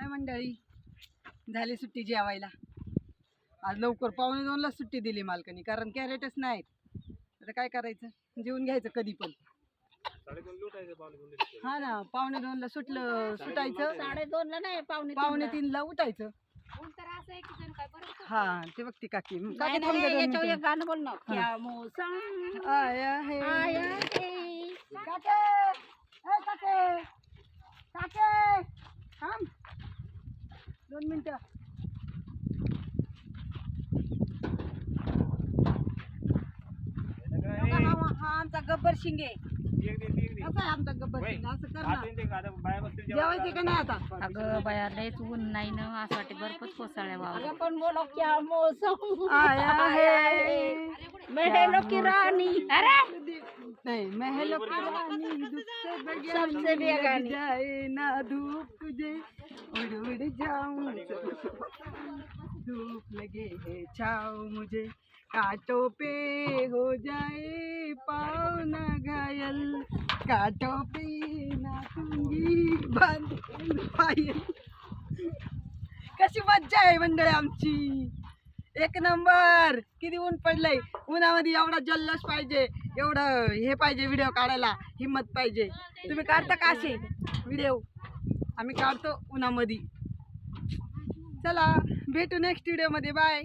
मंडळी, झाली सुट्टी जेवायला. आज लवकर 1:45ला सुट्टी दिली मालकानी, कारण कॅरेटच नाहीत. आता काय करायचं, जेवून घ्यायचं कधी पण. हा ना, 1:45ला सुटायचं, 2:30ला नाही, 2:45ला उठायचं. हा ते बघती काकी. काकी थांब गं 2 याच्यावर मिनिटं. एक गाणं बोल ना. क्या मौसम आया है आया है. काके, ए काके, काके थांब 2 मिनिटं. हा आमचा गब्बर शिंगे. कसा आहे आमचा गब्बर शिंगे? असं कर ना. जेवायचे का नाही आता? अगं बाया लयच ऊन नाही ना, असं वाटते बर्फच कोसळल्या बाबा. पण बोलो क्या मौसम आया है महलों की रानी. अरे नहीं, महलों की रानी सबसे बेगानी जाए ना धूप तुझे उड़ उड़ जाऊं, धूप लगे है छाव मुझे, कांटों पे हो जाए पाँव ना घायल, कांटों पे नाचूंगी बांध पायल. कशी मज्जा आहे मंडळी आमची, एक नंबर. किती ऊन पडलंय, उन्हामध्ये एवढा जल्लोष पाहिजे, एवढं हे पाहिजे, व्हिडिओ काढायला हिम्मत पाहिजे. तुम्ही काढता का असे व्हिडिओ? आम्ही काढतो उन्हामध्ये. चला भेटू नेक्स्ट व्हिडिओ मध्ये. बाय.